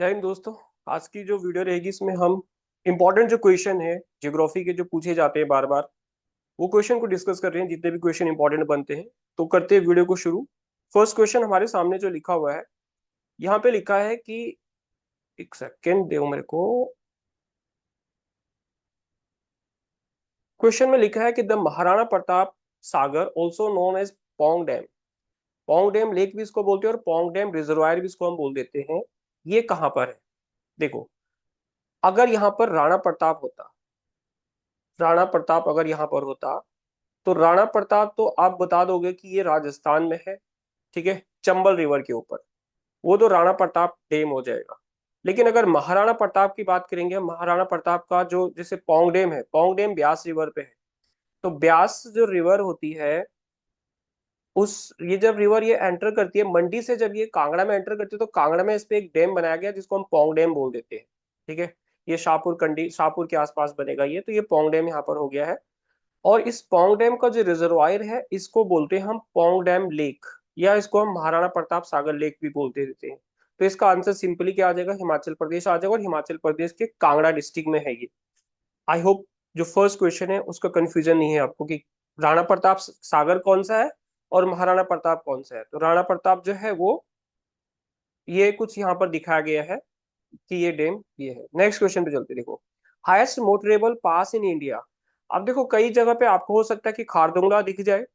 जय हिंद दोस्तों। आज की जो वीडियो रहेगी इसमें हम इंपॉर्टेंट जो क्वेश्चन है ज्योग्राफी के जो पूछे जाते हैं बार बार वो क्वेश्चन को डिस्कस कर रहे हैं, जितने भी क्वेश्चन इंपॉर्टेंट बनते हैं। तो करते हैं वीडियो को शुरू। फर्स्ट क्वेश्चन हमारे सामने जो लिखा हुआ है, यहाँ पे लिखा है कि एक सेकेंड दो मेरे को। क्वेश्चन में लिखा है कि the Maharana Pratap Sagar also known as Pong dam, Pong dam lake भी इसको बोलते हैं और पोंग डैम रिजर्वायर भी इसको हम बोल देते हैं, ये कहाँ पर है। देखो, अगर यहाँ पर राणा प्रताप होता, राणा प्रताप अगर यहाँ पर होता तो राणा प्रताप तो आप बता दोगे कि ये राजस्थान में है, ठीक है, चंबल रिवर के ऊपर, वो तो राणा प्रताप डैम हो जाएगा। लेकिन अगर महाराणा प्रताप की बात करेंगे, महाराणा प्रताप का जो जैसे पोंग डैम है, पोंग डैम ब्यास रिवर पे है। तो ब्यास जो रिवर होती है, उस ये जब रिवर ये एंटर करती है मंडी से, जब ये कांगड़ा में एंटर करती है तो कांगड़ा में इस पे एक डैम बनाया गया जिसको हम पोंग डैम बोल देते हैं। ठीक है, ये शाहपुर कंडी शाहपुर के आसपास बनेगा ये, तो ये पोंग डैम यहाँ पर हो गया है। और इस पोंग डैम का जो रिजर्वायर है इसको बोलते हैं हम पोंग डैम लेक, या इसको हम महाराणा प्रताप सागर लेक भी बोलते रहते हैं। तो इसका आंसर सिंपली क्या आ जाएगा, हिमाचल प्रदेश आ जाएगा, और हिमाचल प्रदेश के कांगड़ा डिस्ट्रिक्ट में है ये। आई होप जो फर्स्ट क्वेश्चन है उसका कंफ्यूजन नहीं है आपको कि राणा प्रताप सागर कौन सा है और महाराणा प्रताप कौन सा है। तो राणा प्रताप जो है वो ये कुछ यहाँ पर दिखाया गया है कि ये डैम ये है। नेक्स्ट क्वेश्चन पे चलते, देखो, highest motorable pass in India. अब देखो, कई जगह पे आपको हो सकता है कि खारदुंगला दिख जाए,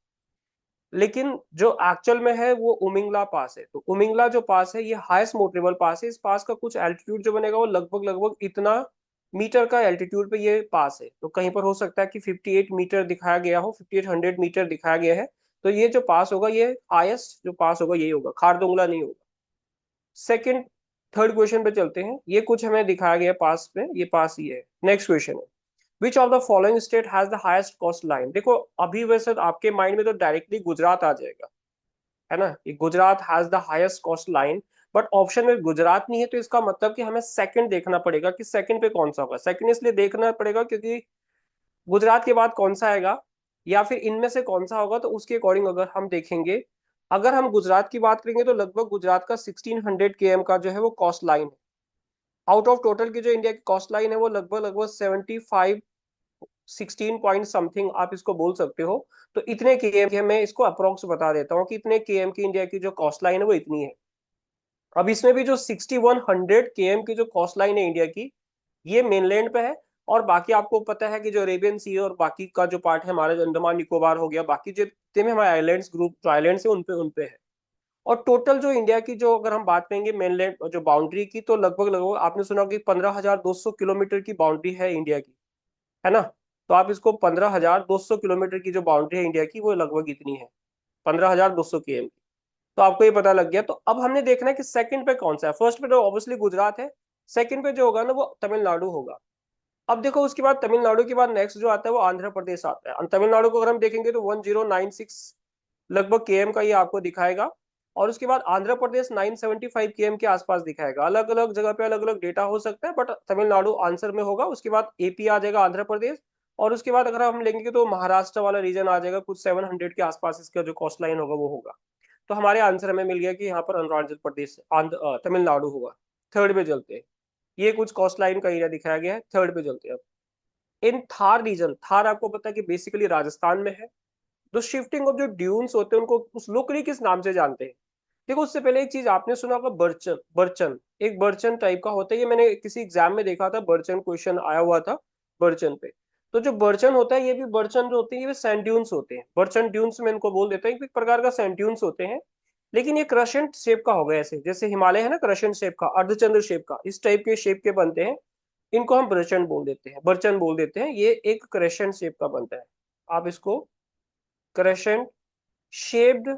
लेकिन जो एक्चुअल में है वो उमिंगला पास है। तो उमिंगला जो पास है ये हाईएस्ट मोटरेबल पास है। इस पास का कुछ एल्टीट्यूड जो बनेगा वो लगभग लगभग इतना मीटर का एल्टीट्यूड पे ये पास है। तो कहीं पर हो सकता है कि 58 मीटर दिखाया गया हो, 5800 मीटर दिखाया गया है। तो ये जो पास होगा, ये हाईएस्ट जो पास होगा यही होगा, खारदुंगला नहीं होगा। सेकंड थर्ड क्वेश्चन पे चलते हैं। ये कुछ हमें दिखाया गया पास में, ये पास ही है। नेक्स्ट क्वेश्चन है, which of the following state has the highest coastline. देखो, अभी वैसे तो आपके माइंड में तो डायरेक्टली गुजरात आ जाएगा, है ना, ये Gujarat has the highest coastline. But option में गुजरात नहीं है, तो इसका मतलब कि हमें सेकंड देखना पड़ेगा कि सेकंड पे कौन सा होगा। सेकंड इसलिए देखना पड़ेगा क्योंकि गुजरात के बाद कौन सा आएगा या फिर इनमें से कौन सा होगा, तो उसके अकॉर्डिंग अगर हम देखेंगे, अगर हम गुजरात की बात करेंगे तो लगभग गुजरात का 1600 km का जो है वो कोस्ट लाइन है। आउट ऑफ टोटल की जो इंडिया की कोस्ट लाइन है वो लगभग लगभग 75 16 पॉइंट समथिंग आप इसको बोल सकते हो। तो इतने केएम की मैं इसको अप्रोक्स बता देता हूँ कि इतने केएम की इंडिया की जो कोस्ट लाइन है वो इतनी है। अब इसमें भी जो 6100 km की जो कोस्ट लाइन है इंडिया की, ये मेनलैंड पे है। और बाकी आपको पता है कि जो अरेबियन सी और बाकी का जो पार्ट है हमारे अंडमान निकोबार हो गया, बाकी जितने भी हमारे आइलैंड्स ग्रुप जो आइलैंड्स है उन पे है। और टोटल जो इंडिया की जो अगर हम बात करेंगे मेनलैंड जो बाउंड्री की, तो लगभग लगभग आपने सुना कि 15,200 किलोमीटर की बाउंड्री है इंडिया की, है ना। तो आप इसको 15,200 किलोमीटर की जो बाउंड्री है इंडिया की वो लगभग इतनी है, 15,200 km की। तो आपको ये पता लग गया। तो अब हमने देखना है कि सेकंड पे कौन सा है। फर्स्ट पे तो ऑब्वियसली गुजरात है, सेकंड पे जो होगा ना वो तमिलनाडु होगा। अब देखो, उसके बाद तमिलनाडु के बाद नेक्स्ट जो आता है वो आंध्र प्रदेश आता है। और तमिलनाडु को अगर हम देखेंगे तो 1096 लगभग केएम का ये आपको दिखाएगा। और उसके बाद आंध्र प्रदेश 975 केएम के आसपास दिखाएगा। अलग अलग जगह पे अलग अलग डेटा हो सकता है, बट तमिलनाडु आंसर में होगा। उसके बाद एपी आ जाएगा, आंध्र प्रदेश। और उसके बाद अगर हम लेंगे तो महाराष्ट्र वाला रीजन आ जाएगा, कुछ 700 के आसपास इसका जो कोस्ट लाइन होगा वो होगा। तो हमारे आंसर हमें मिल गया कि यहाँ पर अरुणाचल प्रदेश तमिलनाडु होगा। थर्ड पे चलते हैं, ये कुछ कोस्ट लाइन का एरिया दिखाया गया है। थर्ड पे चलते हैं। इन थार रीजन, थार आपको पता है कि बेसिकली राजस्थान में है। जो शिफ्टिंग ऑफ जो ड्यून्स होते हैं उनको उस लोकली किस नाम से जानते हैं। देखो, उससे पहले एक चीज आपने सुना होगा, बर्चन। बर्चन एक बर्चन टाइप का होता है, ये मैंने किसी एग्जाम में देखा था, बर्चन क्वेश्चन आया हुआ था बर्चन पे। तो जो बर्चन होता है, ये भी बर्चन जो होते हैं ये सैंड ड्यून्स होते हैं। बर्चन ड्यून्स में इनको बोल देते हैं, एक प्रकार का सैंड ड्यून्स होते हैं। लेकिन ये क्रशेंट शेप का होगा, ऐसे जैसे हिमालय है ना, क्रशेंट शेप का, अर्धचंद्र शेप का, इस टाइप के शेप के बनते हैं। इनको हम बर्चन बोल देते हैं, बर्चन बोल देते हैं। ये एक क्रेसेंट शेप का बनता है। आप इसको क्रेसेंट शेप्ड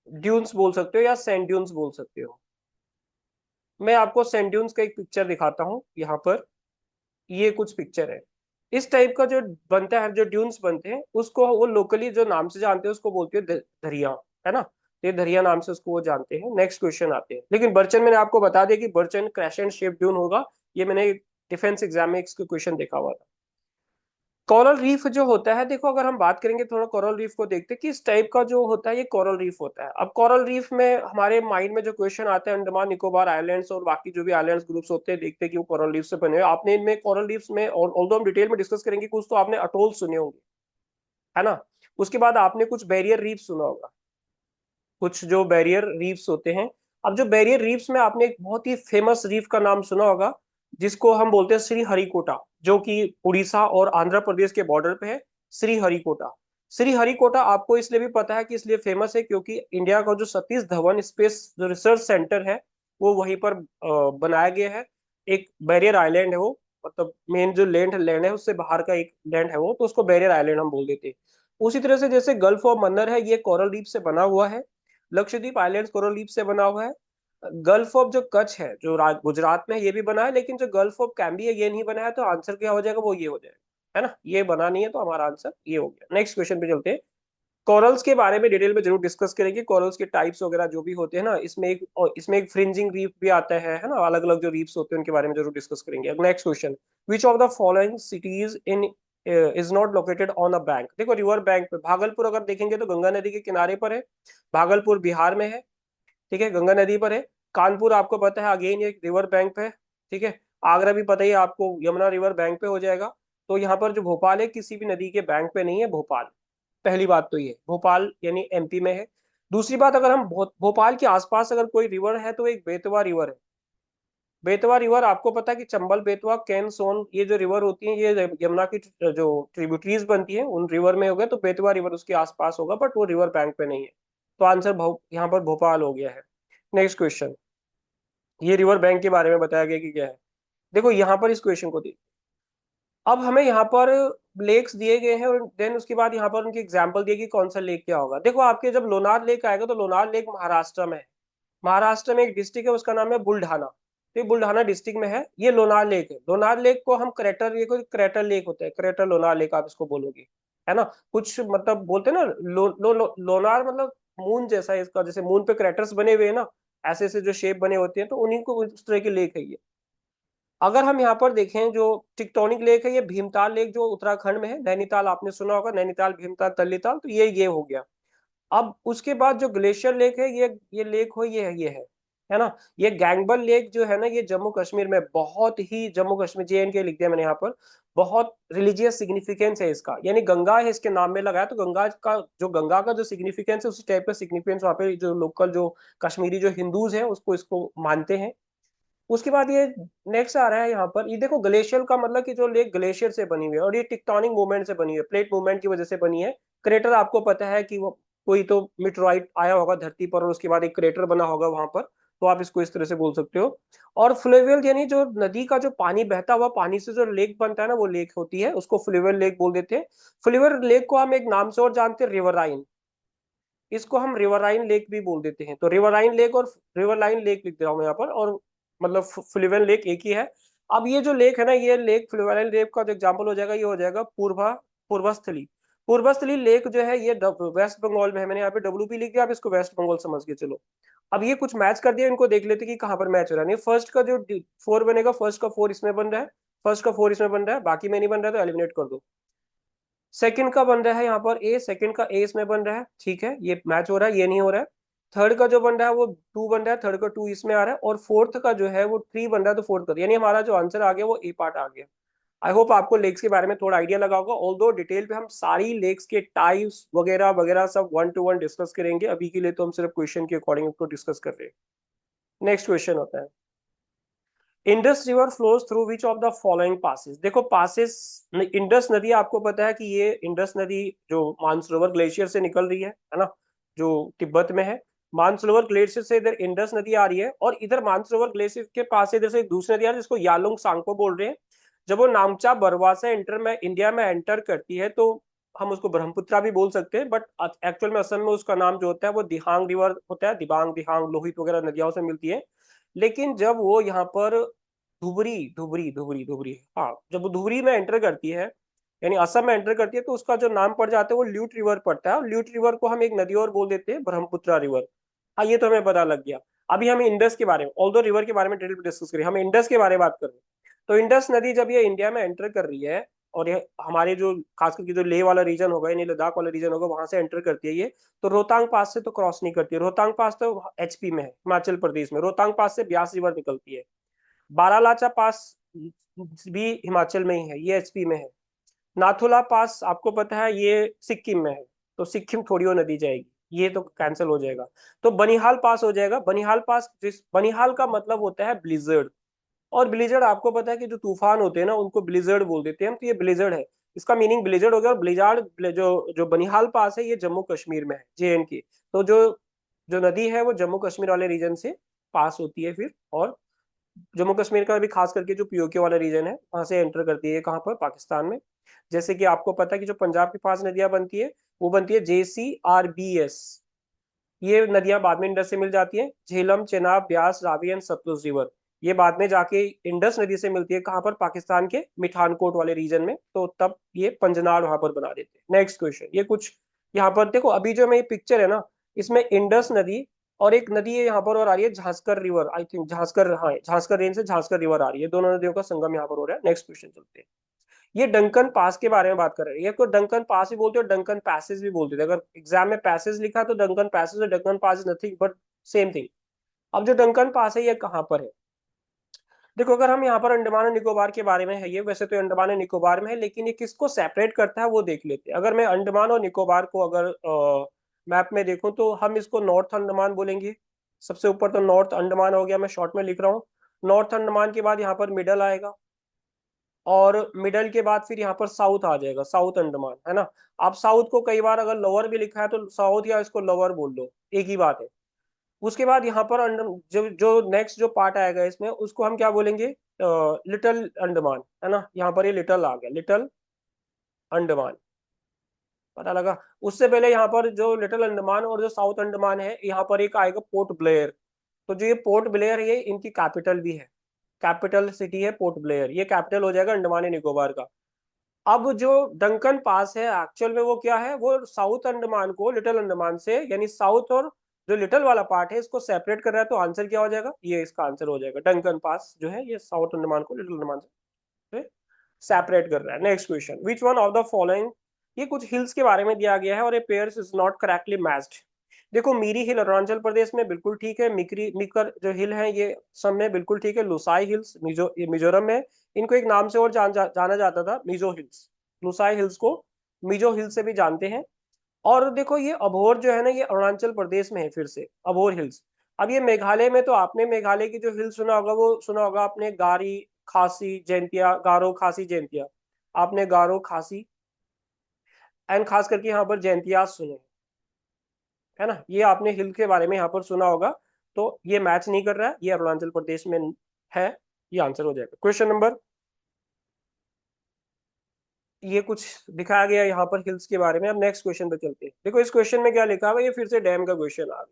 ड्यून्स बोल सकते हो या सैंड ड्यून्स बोल सकते हो। मैं आपको सैंड ड्यून्स का एक पिक्चर दिखाता हूँ यहाँ पर। ये कुछ पिक्चर है, इस टाइप का जो बनता है, जो ड्यून्स बनते हैं उसको वो लोकली जो नाम से जानते हैं उसको बोलते हैं धरिया, है ना। तो ये धरिया नाम से उसको वो जानते हैं। नेक्स्ट क्वेश्चन आते हैं। लेकिन बर्चन मैंने आपको बता दिया कि बर्चन क्रेसेंट शेप ड्यून होगा, ये मैंने डिफेंस एग्जाम में इसका क्वेश्चन देखा हुआ था। कोरल रीफ जो होता है, देखो अगर हम बात करेंगे थोड़ा कोरल रीफ को देखते हैं कि इस टाइप का जो होता है ये कोरल रीफ होता है। अब कोरल रीफ में हमारे माइंड में जो क्वेश्चन आता है, अंडमान निकोबार आइलैंड्स और बाकी जो भी आइलैंड्स ग्रुप्स होते हैं, देखते हैं कि वो कोरल रीफ से बने हुए। आपने इनमें कोरल रीफ में, और ऑल्दो हम डिटेल में डिस्कस करेंगे, कुछ तो आपने अटोल सुने होंगे, है ना। उसके बाद आपने कुछ बैरियर रीफ सुना होगा, कुछ जो बैरियर रीफ्स होते हैं। अब जो बैरियर रीफ्स में आपने एक बहुत ही फेमस रीफ का नाम सुना होगा, जिसको हम बोलते हैं श्री हरिकोटा, जो कि उड़ीसा और आंध्र प्रदेश के बॉर्डर पे है। श्री हरिकोटा, श्री हरिकोटा आपको इसलिए भी पता है कि इसलिए फेमस है क्योंकि इंडिया का जो सतीश धवन स्पेस जो रिसर्च सेंटर है, वो वहीं पर बनाया गया है। एक बैरियर आइलैंड है वो, मतलब मेन जो लैंड है उससे बाहर का एक लैंड है वो, तो उसको बैरियर आइलैंड हम बोल देते हैं। उसी तरह से जैसे गल्फ ऑफ मन्नर है, ये कोरल रीफ से बना हुआ है। लक्षद्वीप आइलैंड्स कोरल रीफ से बना हुआ है। गल्फ ऑफ जो कच्छ है जो गुजरात में है, ये भी बना है, लेकिन जो गल्फ ऑफ कैम्बी है ये नहीं बना है। तो आंसर क्या हो जाएगा, वो ये हो जाएगा, है ना। ये बना नहीं है तो हमारा आंसर ये हो गया। नेक्स्ट क्वेश्चन पे चलते हैं। कोरल्स के बारे में डिटेल में जरूर डिस्कस करेंगे, कोरल्स के टाइप्स वगैरह जो भी होते हैं ना, इसमें एक फ्रिंजिंग रीफ भी आता है ना, अलग अलग जो रीफ्स होते हैं उनके बारे में जरूर डिस्कस करेंगे। Next question, which of the following cities in is not located on a bank. देखो रिवर बैंक पे भागलपुर अगर देखेंगे तो गंगा नदी के किनारे पर है, भागलपुर बिहार में है, ठीक है, गंगा नदी पर है। कानपुर आपको पता है अगेन एक रिवर बैंक पे है, ठीक है। आगरा भी पता ही है आपको, यमुना रिवर बैंक पे हो जाएगा। तो यहाँ पर जो भोपाल है किसी भी नदी के बैंक पे नहीं है भोपाल। पहली बात तो ये भोपाल यानी एमपी में है। दूसरी बात, अगर हम भोपाल के आसपास अगर कोई रिवर है तो एक बेतवा रिवर है। बेतवा रिवर आपको पता है कि चंबल, बेतवा, केन, सोन, ये जो रिवर होती हैं ये यमुना की जो ट्रिब्यूटरीज बनती हैं उन रिवर में हो गया, तो बेतवा रिवर उसके आसपास होगा, बट वो रिवर बैंक पे नहीं है। तो आंसर यहाँ पर भोपाल हो गया है। नेक्स्ट क्वेश्चन, ये रिवर बैंक के बारे में बताया गया कि क्या है। देखो यहाँ पर इस क्वेश्चन को देखिए। अब हमें यहाँ पर लेक्स दिए गए हैं और देन उसके बाद यहाँ पर उनकी एग्जाम्पल दिए कि कौन सा लेक क्या होगा। देखो आपके जब लोनार लेक आएगा तो लोनार लेक महाराष्ट्र में है। महाराष्ट्र में एक डिस्ट्रिक्ट है उसका नाम है बुल्ढाना, तो ये बुल्ढाना डिस्ट्रिक्ट में है। ये लोनार लेक है। लोनार लेक को हम क्रेटर लेक होता है, क्रेटर लोनार लेक आप इसको बोलोगे, है ना। कुछ मतलब बोलते हैं ना लोनार मतलब मून जैसा है इसका, जैसे मून पे क्रेटर्स बने हुए हैं ना, ऐसे ऐसे जो शेप बने होते हैं, तो उन्हीं को उस तरह की लेक है ये। अगर हम यहाँ पर देखें जो टिक्टोनिक लेक है, ये भीमताल लेक जो उत्तराखंड में है, नैनीताल आपने सुना होगा, नैनीताल, भीमताल, तल्लीताल, तो ये हो गया। अब उसके बाद जो ग्लेशियर लेक है, ये लेक हो, ये है ना। ये गैंगबल लेक जो है ना, ये जम्मू कश्मीर में बहुत ही, जम्मू कश्मीर JNK लिख दिया मैंने यहाँ पर, बहुत रिलीजियस सिग्निफिकेंस है इसका, यानी गंगा है इसके नाम में लगाया, तो गंगा का जो सिग्निफिकेंस है उसी टाइप का सिग्निफिकेंस वहाँ पे जो लोकल जो कश्मीरी जो हिंदूज हैं उसको इसको मानते हैं। उसके बाद ये नेक्स्ट आ रहा है यहाँ पर, ये देखो ग्लेशियर का मतलब कि जो लेक ग्लेशियर से बनी हुई है और ये टिक्टोनिक मूवमेंट से बनी हुई है, प्लेट मूवमेंट की वजह से बनी है। क्रेटर आपको पता है कि वो कोई तो मिटरॉइट आया होगा धरती पर और उसके बाद एक क्रेटर बना होगा वहां पर, तो आप इसको इस तरह से बोल सकते हो। और फ्लूवियल यानी जो नदी का जो पानी बहता हुआ पानी से जो लेक बनता है ना, वो लेक होती है, उसको फ्लूवियल लेक बोल देते हैं। फ्लूवियल लेक को हम एक नाम से और जानते हैं, रिवराइन। इसको हम रिवराइन लेक भी बोल देते हैं। तो रिवराइन लेक और रिवरलाइन लेक लिख दे रहा हूँ यहाँ पर, और मतलब फ्लुवियल लेक एक ही है। अब ये जो लेक है ना, ये लेक फ्लुवियल लेक का जो एग्जाम्पल हो जाएगा, ये हो जाएगा पूर्वस्थली। पूर्वस्थली लेक जो है ये वेस्ट बंगाल में है। मैंने यहाँ पे WP लिख दिया, आप इसको वेस्ट बंगाल समझ के चलो। अब ये कुछ मैच कर दिया, इनको देख लेते कि कहाँ पर मैच हो रहा है। नहीं, फर्स्ट का जो 4 बनेगा, फर्स्ट का 4 इसमें बन रहा है, फर्स्ट का 4 इसमें बन रहा है, बाकी में नहीं बन रहा है तो एलिमिनेट कर दो। सेकंड का बन रहा है यहाँ पर सेकंड का ए इसमें बन रहा है, ठीक है, ये मैच हो रहा है, ये नहीं हो रहा है। थर्ड का जो बन रहा है वो 2 बन रहा है, थर्ड का 2 इसमें आ रहा है, और फोर्थ का जो है वो 3 बन रहा है, तो फोर्थ का, यानी हमारा जो आंसर आ गया वो ए पार्ट आ गया। आई होप आपको लेक्स के बारे में थोड़ा आइडिया लगा होगा, ऑल्दो डिटेल पे हम सारी लेक्स के टाइप्स वगैरह वगैरह सब 1 to 1 डिस्कस करेंगे। अभी के लिए तो हम सिर्फ क्वेश्चन के अकॉर्डिंग उसको डिस्कस कर रहे हैं। नेक्स्ट क्वेश्चन होता है, Indus river flows through which of the following passes. देखो पासेस, इंडस नदी आपको पता है कि ये इंडस नदी जो मानसरोवर ग्लेशियर से निकल रही है ना, जो तिब्बत में है। मानसरोवर ग्लेशियर से इधर इंडस नदी आ रही है, और इधर मानसरोवर ग्लेशियर के पास से इधर से एक दूसरी नदी आ रही है जिसको यालुंग सांगपो बोल रहे हैं। जब वो नामचा बरवा से इंडिया में एंटर करती है तो हम उसको ब्रह्मपुत्रा भी बोल सकते हैं, बट एक्चुअल में असम में उसका नाम जो होता है वो दिहांग रिवर होता है। दिबांग, दिहांग, लोहित वगैरह नदियों से मिलती है। लेकिन जब वो यहाँ पर धुबरी धुबरी धुबरी धुबरी हाँ, जब वो धुबरी में एंटर करती है, यानी असम में एंटर करती है, तो उसका जो नाम पड़ जाता है वो ल्यूट रिवर पड़ता है, और ल्यूट रिवर को हम एक नदी और बोल देते हैं, ब्रह्मपुत्रा रिवर। हाँ, ये तो हमें पता लग गया। अभी हम इंडस के बारे में, ऑल्दो रिवर के बारे में डिटेल डिस्कस करें, हम इंडस के बारे में बात कर रहे हैं। तो इंडस नदी जब ये इंडिया में एंटर कर रही है, और ये हमारे जो खास करके जो लेह वाला रीजन होगा यानी लद्दाख वाला रीजन होगा वहां से एंटर करती है ये। तो रोहतांग पास से तो क्रॉस नहीं करती है, रोहतांग पास तो एचपी में है, हिमाचल प्रदेश में। रोहतांग पास से ब्यास रिवर निकलती है। बारालाचा पास भी हिमाचल में ही है, ये एचपी में है। नाथुला पास आपको पता है ये सिक्किम में है, तो सिक्किम थोड़ी वो नदी जाएगी, ये तो कैंसिल हो जाएगा। तो बनिहाल पास हो जाएगा। बनिहाल पास, जिस बनिहाल का मतलब होता है ब्लिजर्ड। और ब्लिजर्ड आपको पता है कि जो तूफान होते हैं ना उनको ब्लिजर्ड बोल देते हैं हम, तो ये ब्लिजर्ड है, इसका मीनिंग ब्लिजर्ड हो गया। और ब्लिजार्ड जो जो बनिहाल पास है ये जम्मू कश्मीर में है, JNK। तो जो जो नदी है वो जम्मू कश्मीर वाले रीजन से पास होती है फिर, और जम्मू कश्मीर का भी खास करके जो POK वाला रीजन है वहां से एंटर करती है, कहाँ पर, पाकिस्तान में। जैसे कि आपको पता है कि जो पंजाब के पास नदियां बनती है वो बनती है JCRBS। ये नदियां बाद में इंडस से मिल जाती हैं, झेलम, चेनाब, ब्यास, रावी एंड सतलुज रिवर। ये बाद में जाके इंडस नदी से मिलती है, कहाँ पर, पाकिस्तान के मिठानकोट वाले रीजन में। तो तब ये पंजनाड वहां पर बना देते हैं। नेक्स्ट क्वेश्चन, ये कुछ यहाँ पर देखो, अभी जो मैं पिक्चर है ना, इसमें इंडस नदी और एक नदी है यहाँ पर और आ रही है Zanskar river, I think Zanskar, हाँ झांसकर रेंज से झांसकर रिवर आ रही है, दोनों नदियों का संगम यहाँ पर हो रहा है। नेक्स्ट क्वेश्चन चलते हैं। ये डंकन पास के बारे में बात कर रहे हैं, ये को डंकन पास भी बोलते हैं और डंकन पैसेज भी बोलते थे। अगर एग्जाम में पैसेज लिखा तो डंकन पैसेज, और Duncan pass is nothing but same thing. अब जो डंकन पास है ये कहाँ पर है? देखो, अगर हम यहाँ पर अंडमान और निकोबार के बारे में है, ये वैसे तो अंडमान और निकोबार में है, लेकिन ये किसको सेपरेट करता है वो देख लेते हैं। अगर मैं अंडमान और निकोबार को अगर मैप में देखूं तो हम इसको नॉर्थ अंडमान बोलेंगे। सबसे ऊपर तो नॉर्थ अंडमान हो गया, मैं शॉर्ट में लिख रहा हूँ। नॉर्थ अंडमान के बाद यहाँ पर मिडल आएगा, और मिडल के बाद फिर यहाँ पर साउथ आ जाएगा, साउथ अंडमान, है ना। आप साउथ को कई बार अगर लोअर भी लिखा है तो साउथ या इसको लोअर बोल दो, एक ही बात है। उसके बाद यहाँ पर जो जो नेक्स्ट जो पार्ट आएगा इसमें उसको हम क्या बोलेंगे, लिटिल अंडमान, है ना। यहाँ पर ये लिटिल आ गया, लिटिल अंडमान, पता लगा। उससे पहले यहाँ पर जो लिटिल अंडमान और जो साउथ अंडमान है, यहाँ पर एक आएगा पोर्ट ब्लेयर। तो जो ये पोर्ट ब्लेयर है ये इनकी कैपिटल भी है, कैपिटल सिटी है पोर्ट ब्लेयर, ये कैपिटल हो जाएगा अंडमान एंड निकोबार का। अब जो डंकन पास है एक्चुअल में वो क्या है, वो साउथ अंडमान को लिटिल अंडमान से, यानी साउथ और जो लिटिल वाला पार्ट है इसको सेपरेट कर रहा है। तो आंसर क्या हो जाएगा, ये इसका आंसर हो जाएगा। डंकन पास जो है ये साउथ अंडमान को लिटिल अंडमान से सेपरेट कर रहा है। Next question, which one of the following, ये कुछ हिल्स के बारे में दिया गया है और ये pairs is not correctly matched. देखो, मीरी हिल अरुणाचल प्रदेश में बिल्कुल ठीक है, मिकरी मिकर जो हिल है ये सब में बिल्कुल ठीक है। लुसाई हिल्स मिजोरम में, इनको एक नाम से और जाना जाता था, मिजो हिल्स। लुसाई हिल्स को मिजो हिल्स से भी जानते हैं। और देखो ये अभोर जो है ना ये अरुणाचल प्रदेश में है, फिर से अभोर हिल्स। अब ये मेघालय में, तो आपने मेघालय की जो हिल्स सुना होगा वो सुना होगा आपने, गारी, खासी, जैंतिया, गारो, खासी, जैंतिया। आपने गारो, खासी एंड खास करके यहाँ पर जैंतिया सुने, है ना। ये आपने हिल के बारे में यहाँ पर सुना होगा। तो ये मैच नहीं कर रहा है, ये अरुणाचल प्रदेश में है, ये आंसर हो जाएगा। क्वेश्चन नंबर, ये कुछ दिखाया गया यहाँ पर हिल्स के बारे में। अब नेक्स्ट क्वेश्चन पे चलते हैं। देखो इस क्वेश्चन में क्या लिखा हुआ है, ये फिर से डैम का क्वेश्चन आ गया।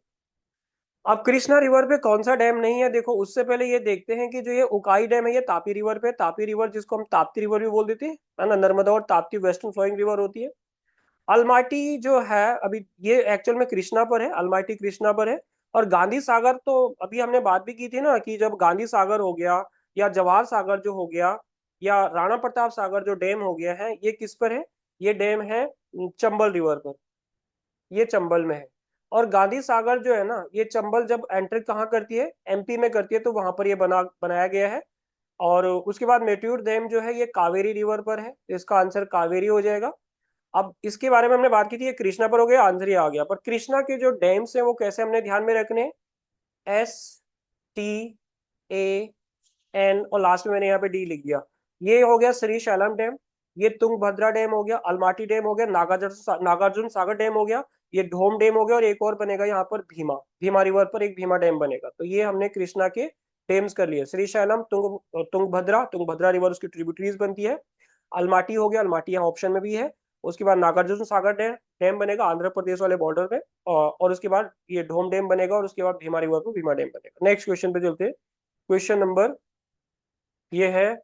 अब कृष्णा रिवर पे कौन सा डैम नहीं है, देखो उससे पहले ये देखते हैं कि जो ये उकाई डैम है ये तापी रिवर पे, तापी रिवर जिसको हम ताप्ती रिवर भी बोल देते हैं, है ना। नर्मदा और ताप्ती वेस्टर्न फ्लोइंग रिवर होती है। अलमाटी जो है अभी ये एक्चुअल में कृष्णा पर है, अलमाटी कृष्णा पर है। और गांधी सागर तो अभी हमने बात भी की थी ना, कि जब गांधी सागर हो गया या जवाहर सागर जो हो गया या राणा प्रताप सागर जो डैम हो गया है, ये किस पर है, ये डैम है चंबल रिवर पर, ये चंबल में है। और गांधी सागर जो है ना ये चंबल जब एंटर कहाँ करती है, MP में करती है, तो वहां पर ये बनाया गया है। और उसके बाद मेट्यूर डैम जो है ये कावेरी रिवर पर है, तो इसका आंसर कावेरी हो जाएगा। अब इसके बारे में हमने बात की थी, ये कृष्णा पर हो गया, आंसर ही आ गया। पर कृष्णा के जो डैम्स हैं वो कैसे हमने ध्यान में रखने हैं, STAN और लास्ट में मैंने यहाँ पे D लिख दिया। ये हो गया श्री शैलम डैम, ये तुंगभद्रा डैम हो गया, अलमाटी डैम हो गया, नागार्जुन सागर डैम हो गया, ये ढोम डैम हो गया, और एक और बनेगा यहाँ पर भीमा, भीमा रिवर पर एक भीमा डैम बनेगा। तो ये हमने कृष्णा के डैम्स कर लिए, श्री शैलम, तुंगभद्रा, तुंगभद्रा रिवर उसकी ट्रिब्यूटरीज बनती है। अलमाटी हो गया, अलमाटी यहाँ ऑप्शन में भी है। उसके बाद नागार्जुन सागर डैम डैम बनेगा आंध्र प्रदेश वाले बॉर्डर पे, और उसके बाद ये ढोम डैम बनेगा, और उसके बाद भीमा रिवर पे भीमा डैम बनेगा। नेक्स्ट क्वेश्चन पे चलते हैं। क्वेश्चन नंबर ये है,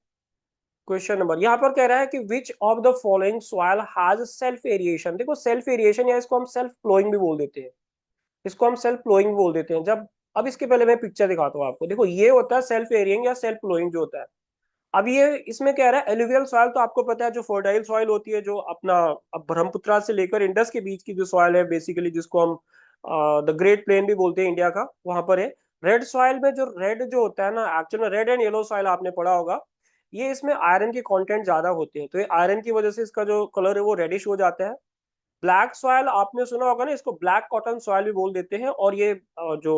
क्वेश्चन नंबर यहाँ पर कह रहा है कि विच of the following soil has self aeration. देखो सेल्फ एरिएशन या इसको हम सेल्फ फ्लोइंग भी बोल देते हैं, इसको हम सेल्फ फ्लोइंग भी बोल देते हैं जब। अब इसके पहले मैं पिक्चर दिखाता हूँ आपको, देखो ये होता है सेल्फ एरियंग या सेल्फ फ्लोइंग जो होता है। अब ये इसमें कह रहा है एलुवियल सॉइल, तो आपको पता है जो फर्टाइल सॉइल होती है, जो अपना अब ब्रह्मपुत्रा से लेकर इंडस के बीच की जो सॉइल है बेसिकली, जिसको हम द ग्रेट प्लेन भी बोलते हैं इंडिया का, वहां पर है। रेड सॉइल में जो रेड जो होता है ना, एक्चुअल में रेड एंड येलो सॉइल आपने पढ़ा होगा, ये इसमें आयरन के कंटेंट ज्यादा होते हैं, तो ये आयरन की वजह से इसका जो कलर है वो रेडिश हो जाता है। ब्लैक सॉयल आपने सुना होगा ना, इसको ब्लैक कॉटन सॉयल भी बोल देते हैं, और ये जो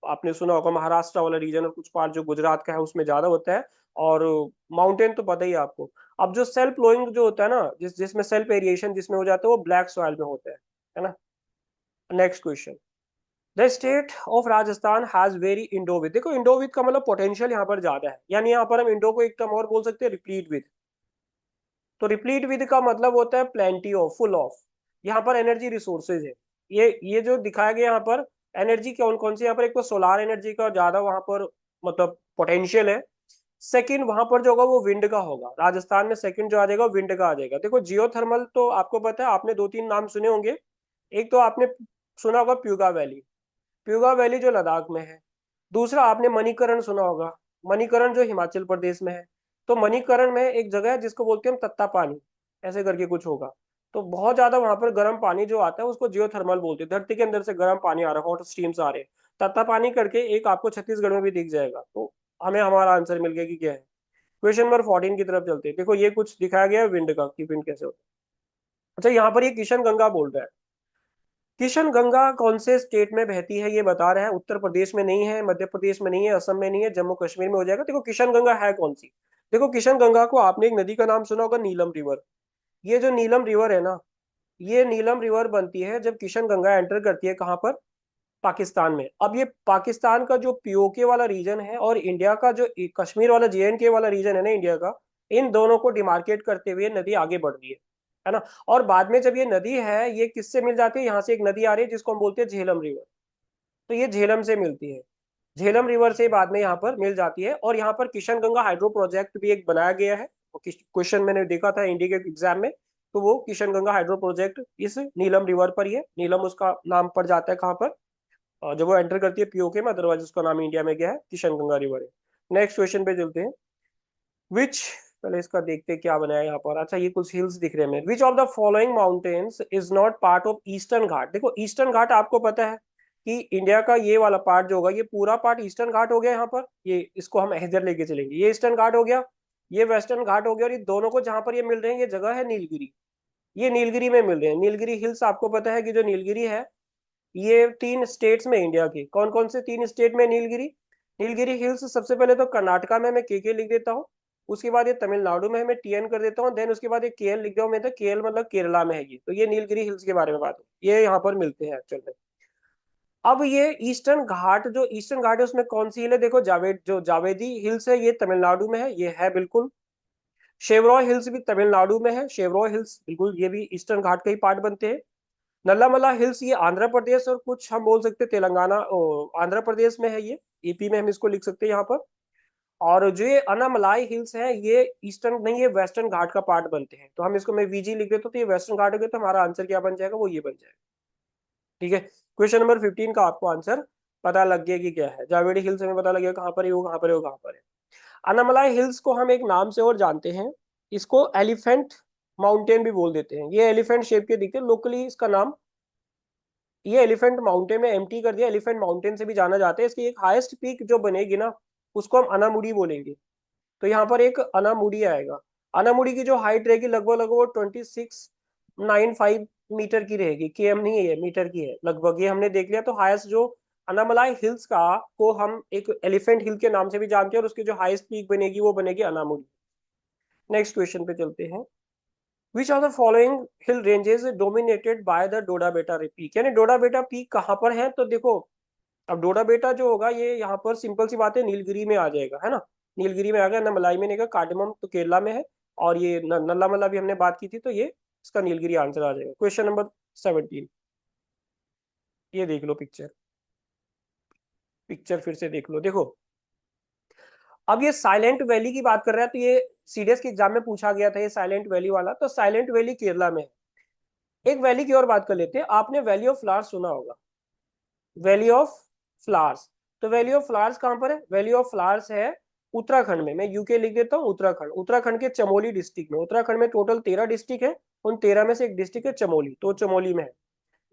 आपने सुना होगा महाराष्ट्र वाला रीजन और कुछ पार्ट जो गुजरात का है उसमें ज्यादा होता है। और माउंटेन तो पता ही है आपको। अब जो सेल्फ फ्लोइंग जो होता है ना, जिसमें सेल्फ एरिएशन जिसमें हो जाता है, वो ब्लैक सॉयल में होता है ना। Next question. The state of Rajasthan has very Indo with. देखो इंडो विद का मतलब पोटेंशियल यहाँ पर ज्यादा है, यानी यहाँ पर हम इंडो को एक टर्म और बोल सकते हैं, रिप्लीट विद। तो रिप्लीट विद का मतलब होता है प्लेंटी ऑफ, फुल ऑफ। यहाँ पर एनर्जी रिसोर्सेज है। ये जो दिखाया गया यहाँ पर एनर्जी कौन कौन सी, यहाँ पर एक तो सोलार एनर्जी का ज्यादा वहां पर मतलब पोटेंशियल है। सेकंड वहां पर जो होगा वो विंड का होगा, राजस्थान में सेकंड जो आ जाएगा वो विंड का आ जाएगा। देखो जियोथर्मल तो आपको पता है, आपने दो तीन नाम सुने होंगे। एक तो आपने सुना होगा प्यूगा वैली, प्यूगा वैली जो लद्दाख में है। दूसरा आपने मणिकरण सुना होगा, मणिकरण जो हिमाचल प्रदेश में है। तो मणिकरण में एक जगह है जिसको बोलते हैं हम तत्ता पानी, ऐसे करके कुछ होगा। तो बहुत ज्यादा वहां पर गर्म पानी जो आता है उसको जियोथर्मल बोलते हैं, धरती के अंदर से गर्म पानी आ रहा है, हॉट स्ट्रीम्स आ रहे हैं। तत्ता पानी करके एक आपको छत्तीसगढ़ में भी दिख जाएगा। तो हमें हमारा आंसर मिल गया कि क्या है। क्वेश्चन नंबर 14 की तरफ चलते हैं। देखो ये कुछ दिखाया गया है विंड का, कि विंड कैसे होता है। अच्छा यहाँ पर ये किशन गंगा बोल रहा है। किशन गंगा कौन से स्टेट में बहती है ये बता रहा है। उत्तर प्रदेश में नहीं है, मध्य प्रदेश में नहीं है, असम में नहीं है, जम्मू कश्मीर में हो जाएगा। देखो किशन गंगा है कौन सी। देखो किशन गंगा को आपने एक नदी का नाम सुना होगा, नीलम रिवर। ये जो नीलम रिवर है ना, ये नीलम रिवर बनती है जब किशन गंगा एंटर करती है कहाँ पर, पाकिस्तान में। अब ये पाकिस्तान का जो पीओके वाला रीजन है और इंडिया का जो कश्मीर वाला जेएंडके वाला रीजन है ना इंडिया का, इन दोनों को डिमार्केट करते हुए नदी आगे बढ़ रही है ना। और बाद में जब ये नदी है, ये किससे मिल जाती है, यहाँ से एक नदी आ रही है जिसको हम बोलते हैं झेलम रिवर। तो ये झेलम से मिलती है, झेलम रिवर से बाद में यहाँ पर मिल जाती है। और यहाँ पर किशन गंगा हाइड्रो प्रोजेक्ट भी एक बनाया गया है। क्वेश्चन मैंने देखा था इंडिया के एग्जाम में, तो वो किशन गंगा हाइड्रो प्रोजेक्ट इस नीलम रिवर पर ही है। नीलम उसका नाम पड़ जाता है कहाँ पर, जब वो एंटर करती है पीओके में, अदरवाइज उसका नाम इंडिया में क्या है, किशन गंगा रिवर है। नेक्स्ट क्वेश्चन पे चलते हैं। विच, पहले इसका देखते हैं क्या बनाया यहाँ पर। अच्छा ये कुछ हिल्स दिख रहे हैं। Which of the following mountains is not part of Eastern Ghat. देखो ईस्टर्न घाट आपको पता है कि इंडिया का ये वाला पार्ट जो होगा, ये पूरा पार्ट ईस्टर्न घाट हो गया यहाँ पर। ये इसको हम इधर लेके चलेंगे, ये ईस्टर्न घाट हो गया, ये वेस्टर्न घाट हो गया। और ये दोनों को जहां पर ये मिल रहे हैं, ये जगह है नीलगिरी। ये नीलगिरी में मिल रहे हैं। नीलगिरी हिल्स आपको पता है कि जो नीलगिरी है, ये तीन स्टेट्स में इंडिया की, कौन कौन से तीन स्टेट में नीलगिरी। नीलगिरी हिल्स सबसे पहले तो कर्नाटका में, मैं के लिख देता हूँ। उसके बाद ये तमिलनाडु में है, मैं टीएन कर देता हूँ। देन उसके बाद ये केएल लिख दिया हूँ मैं, तो केएल मतलब केरला में है ये। तो ये नीलगिरी हिल्स के बारे में बात है, ये यहाँ पर मिलते हैं एक्चुअल में। अब ये ईस्टर्न घाट, जो ईस्टर्न घाट है उसमें कौन सी हिल है, देखो जो जावेदी हिल्स है ये तमिलनाडु में है, ये है बिल्कुल। शेवरॉय हिल्स भी तमिलनाडु में है, शेवरॉय हिल्स बिल्कुल ये भी ईस्टर्न घाट का ही पार्ट बनते हैं। नल्लामला हिल्स ये आंध्र प्रदेश और कुछ हम बोल सकते हैं तेलंगाना, आंध्र प्रदेश में है ये, ईपी में हम इसको लिख सकते हैं यहाँ पर। और जो ये अनामलाई हिल्स है, ये ईस्टर्न नहीं, ये वेस्टर्न घाट का पार्ट बनते हैं। तो हम इसको मैं वीजी लिख देता हूँ, तो ये वेस्टर्न घाट हो गया। तो हमारा आंसर क्या बन जाएगा, वो ये बन जाएगा। ठीक है, क्वेश्चन नंबर 15 का आपको आंसर पता लग गया कि क्या है। जावेडी हिल्स हमें पता लग गया कहाँ पर है वो, कहाँ पर है वो, कहाँ पर है। अनामलाई हिल्स को हम एक नाम से और जानते हैं, इसको एलिफेंट माउंटेन भी बोल देते हैं। ये एलिफेंट शेप के दिखते हैं, लोकली इसका नाम ये एलिफेंट माउंटेन में एम्प्टी कर दिया, एलिफेंट माउंटेन से भी जाना जाता है। इसकी एक हाईएस्ट पीक जो बनेगी ना, उसको हम अनामुड़ी बोलेंगे। तो यहाँ पर एक अनामुड़ी आएगा। अनामुड़ी की जो हाइट रहेगी लगभग लगभग वो 2695 मीटर की रहेगी। केएम नहीं है, ये मीटर की है लगभग। ये हमने देख लिया। तो हाईएस्ट जो अनामलाई हिल्स का को हम एक एलिफेंट हिल के नाम से भी जानते हैं, और उसकी जो हाईएस्ट पीक बनेगी वो बनेगी अनामुड़ी। नेक्स्ट क्वेश्चन पे चलते हैं। Which of the following hill ranges dominated by the Doddabetta peak, यानी डोडा बेटा पीक कहाँ पर है। तो देखो अब डोडा बेटा जो होगा ये यहाँ पर सिंपल सी बात है, नीलगिरी में आ जाएगा, है ना। नीलगिरी में आ गया, न मलाई में नहीं का, कार्डमम तो केरला में है। और ये नल्ला मल्ला भी हमने बात की थी, तो ये इसका नीलगिरी आंसर आ जाएगा। क्वेश्चन नंबर 17, ये देख लो पिक्चर, पिक्चर फिर से देख लो। देखो अब ये साइलेंट वैली की बात कर रहा है, तो ये सीडीएस के एग्जाम में पूछा गया था ये साइलेंट वैली वाला। तो साइलेंट वैली केरला में है। एक वैली की और बात कर लेते हैं। आपने वैली ऑफ फ्लावर्स सुना होगा, वैली ऑफ फ्लावर्स। तो वैली ऑफ फ्लावर्स कहाँ पर है, वैली ऑफ फ्लावर्स है उत्तराखंड में, मैं यूके लिख देता हूँ, उत्तराखंड, उत्तराखंड के चमोली डिस्ट्रिक्ट में, उत्तराखंड में टोटल 13 डिस्ट्रिक्ट है, उन 13 में से एक डिस्ट्रिक्ट है चमोली, तो चमोली में है।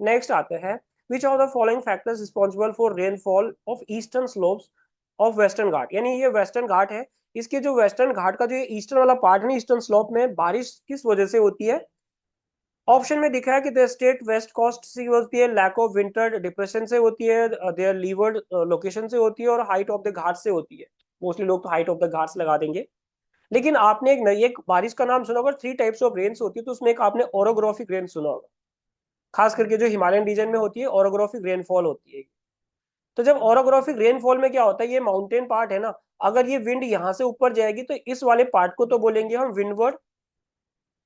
नेक्स्ट आता है, which are the following factors responsible for rainfall of eastern slopes of Western Ghat, यानी ये वेस्टर्न घाट है, इसके जो वेस्टर्न घाट का जो ईस्टर्न वाला पार्ट है, ईस्टर्न स्लोप में बारिश किस वजह से होती है। ऑप्शन में दिखा है कि द स्टेट वेस्ट कोस्ट से होती है, लैक ऑफ विंटर डिप्रेशन से होती है, देयर लीवर्ड लोकेशन से होती है, और हाइट ऑफ द घाट से होती है। मोस्टली लोग तो हाइट ऑफ द घाट्स लगा देंगे, लेकिन आपने एक बारिश का नाम सुना होगा, 3 टाइप्स ऑफ रेन्स होती है, तो उसमें एक आपने ओरोग्राफिक रेन सुना होगा, खास करके जो हिमालयन रीजन में होती है ओरोग्राफिक रेनफॉल होती है। तो जब ओरोग्राफिक रेनफॉल में क्या होता है, ये माउंटेन पार्ट है ना, अगर ये विंड यहाँ से ऊपर जाएगी तो इस वाले पार्ट को तो बोलेंगे हम विंडवर्ड,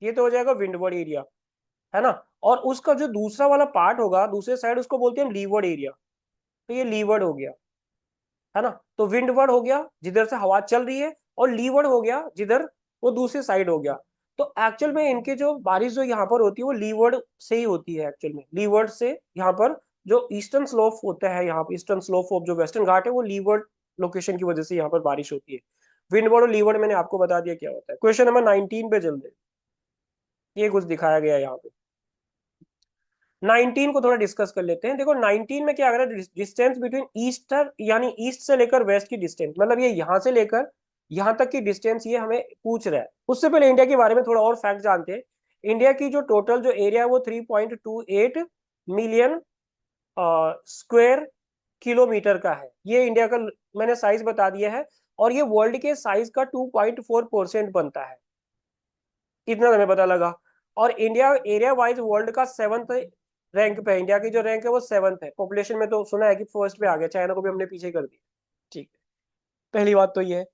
ये तो हो जाएगा विंडवर्ड एरिया, है ना। और उसका जो दूसरा वाला पार्ट होगा दूसरे साइड, उसको बोलते हैं हम लीवर्ड एरिया, तो ये लीवर्ड हो गया, है ना। तो विंडवर्ड हो गया जिधर से हवा चल रही है, और लीवर्ड हो गया जिधर वो दूसरी साइड हो गया। तो एक्चुअल में इनके जो बारिश जो यहाँ पर होती है वो लीवर्ड से ही होती है, एक्चुअल में लीवर्ड से यहाँ पर जो ईस्टर्न स्लोप होता है, यहाँ पर ईस्टर्न स्लोप ऑफ जो वेस्टर्न घाट है वो लीवर्ड लोकेशन की वजह से यहाँ पर बारिश होती है। विंडवर्ड और लीवर्ड मैंने आपको बता दिया क्या होता है। क्वेश्चन नंबर 19 पे चलते हैं, ये कुछ दिखाया गया है यहाँ पे। 19 को थोड़ा डिस्कस कर लेते हैं। देखो 19 में क्या आ रहा है, डिस्टेंस बिटवीन ईस्टर, यानी ईस्ट से लेकर वेस्ट की डिस्टेंस, मतलब ये यहां से लेकर यहां तक की डिस्टेंस ये हमें पूछ रहा है। उससे पहले इंडिया के बारे में थोड़ा और फैक्ट जानते हैं। इंडिया की जो टोटल जो एरिया है वो 3.28 मिलियन स्क्वायर किलोमीटर का है, ये इंडिया का मैंने साइज बता दिया है, और ये वर्ल्ड के साइज का 2.4% बनता है, इतना हमें पता लगा। और इंडिया एरिया वाइज वर्ल्ड का 7th रैंक पे है, इंडिया की जो रैंक है वो 7th है। पॉपुलेशन में तो सुना है कि फर्स्ट पे आ गया, चाइना को भी हमने पीछे कर दिया। ठीक है, पहली बात तो ये है।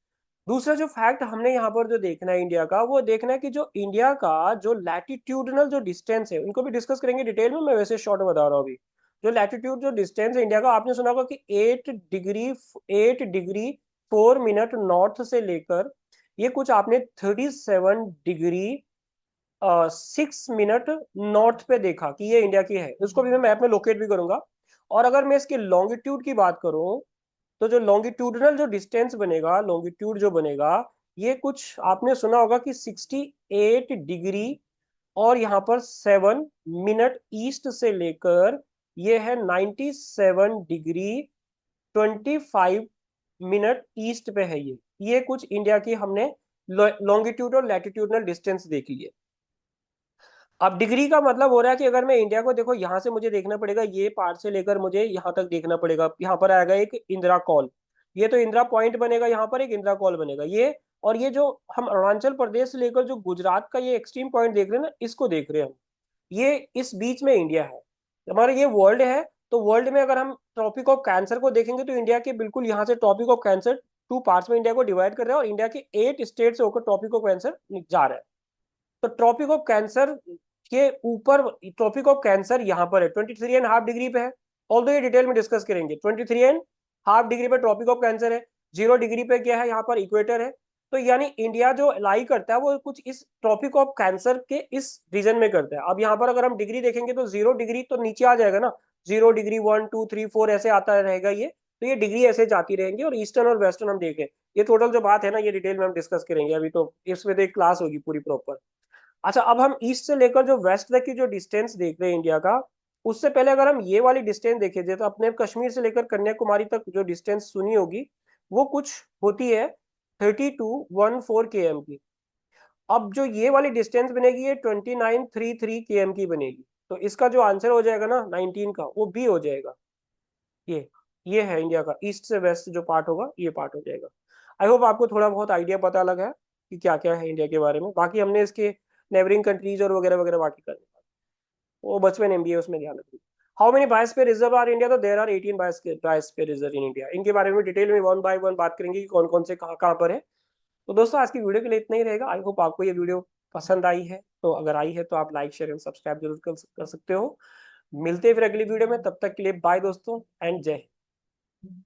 दूसरा जो फैक्ट हमने यहाँ पर जो देखना है इंडिया का, वो देखना है कि जो इंडिया का जो लैटिट्यूडनल जो डिस्टेंस है, उनको भी डिस्कस करेंगे डिटेल में, मैं वैसे शॉर्ट बता रहा हूँ अभी। जो लैटिट्यूड जो डिस्टेंस है इंडिया का, आपने सुना होगा कि 8 डिग्री 4 मिनट नॉर्थ से लेकर ये कुछ आपने 37 डिग्री 6 मिनट नॉर्थ पे देखा कि ये इंडिया की है, उसको भी मैं मैप में लोकेट भी करूंगा। और अगर मैं इसके लॉन्गिट्यूड की बात करूं, तो जो लॉन्गिट्यूडनल जो डिस्टेंस बनेगा, लॉन्गिट्यूड जो बनेगा, ये कुछ आपने सुना होगा कि 68 डिग्री और यहाँ पर 7 मिनट ईस्ट से लेकर ये है 97 डिग्री 25 मिनट ईस्ट पे है ये कुछ इंडिया की हमने लॉन्गिट्यूड और लैटिट्यूडनल डिस्टेंस देख ली है। अब डिग्री का मतलब हो रहा है कि अगर मैं इंडिया को देखो, यहां से मुझे देखना पड़ेगा, ये पार्ट से लेकर मुझे यहाँ तक देखना पड़ेगा, यहाँ पर आएगा एक इंदिरा कॉल, ये तो इंदिरा पॉइंट बनेगा, यहाँ पर एक इंदिरा कॉल बनेगा ये। और ये जो हम अरुणाचल प्रदेश से लेकर जो गुजरात का ये एक्सट्रीम पॉइंट देख रहे हैं ना, इसको देख रहे हैं हम, ये इस बीच में इंडिया है, हमारा ये वर्ल्ड है। तो वर्ल्ड में अगर हम ट्रॉपिक ऑफ कैंसर को देखेंगे, तो इंडिया के बिल्कुल यहाँ से ट्रॉपिक ऑफ कैंसर 2 पार्ट्स में इंडिया को डिवाइड कर रहा है, और इंडिया के 8 स्टेट से होकर ट्रॉपिक ऑफ कैंसर जा रहा है। तो ट्रॉपिक ऑफ कैंसर के ऊपर, ट्रॉपिक ऑफ कैंसर यहाँ पर है 23.5 डिग्री पे है, ऑल्दो ये डिटेल में डिस्कस करेंगे। 23.5 डिग्री पे ट्रॉपिक ऑफ कैंसर है, 0 डिग्री पे क्या है, यहाँ पर इक्वेटर है। तो यानी इंडिया जो लाई करता है वो कुछ इस ट्रॉपिक ऑफ कैंसर के इस रीजन में करता है। अब यहाँ पर अगर हम डिग्री देखेंगे तो 0 डिग्री तो नीचे आ जाएगा ना, 0 डिग्री 1 2 3 4 ऐसे आता रहेगा ये, तो ये डिग्री ऐसे जाती रहेंगी। और ईस्टर्न और वेस्टर्न हम देखें, ये टोटल जो बात है ना, ये डिटेल में हम डिस्कस करेंगे, अभी तो इसमें तो एक क्लास होगी पूरी प्रॉपर। अच्छा, अब हम ईस्ट से लेकर जो वेस्ट तक की जो डिस्टेंस देख रहे हैं इंडिया का, उससे पहले अगर हम ये वाली डिस्टेंस देखें, तो अपने कश्मीर से लेकर कन्याकुमारी तक जो डिस्टेंस सुनी होगी, वो कुछ होती है 3214 km की। अब जो ये वाली डिस्टेंस बनेगी ये 2933 km की बनेगी। तो इसका जो आंसर हो जाएगा ना 19 का, वो बी हो जाएगा। ये ये है इंडिया का ईस्ट से वेस्ट जो पार्ट होगा, ये पार्ट हो जाएगा। आई होप आपको थोड़ा बहुत आइडिया पता लगा है कि क्या क्या है इंडिया के बारे में। बाकी हमने इसके नेबरिंग कंट्रीज और वगैरह वगैरह बाकी करने, वो बचपन एमबीए उसमें ध्यान रखिए। How many biosphere reserve are India, तो there are 18 biosphere reserve in India. इनके बारे में डिटेल में वन बाय वन बात करेंगे कि कौन कौन से कहाँ कहाँ पर है। तो दोस्तों आज की वीडियो के लिए इतना ही रहेगा। आई होप आपको ये वीडियो पसंद आई है, तो अगर आई है तो आप लाइक शेयर एंड सब्सक्राइब जरूर कर सकते हो। मिलते हैं फिर अगली वीडियो में, तब तक के लिए बाय दोस्तों, एंड जय हिंद।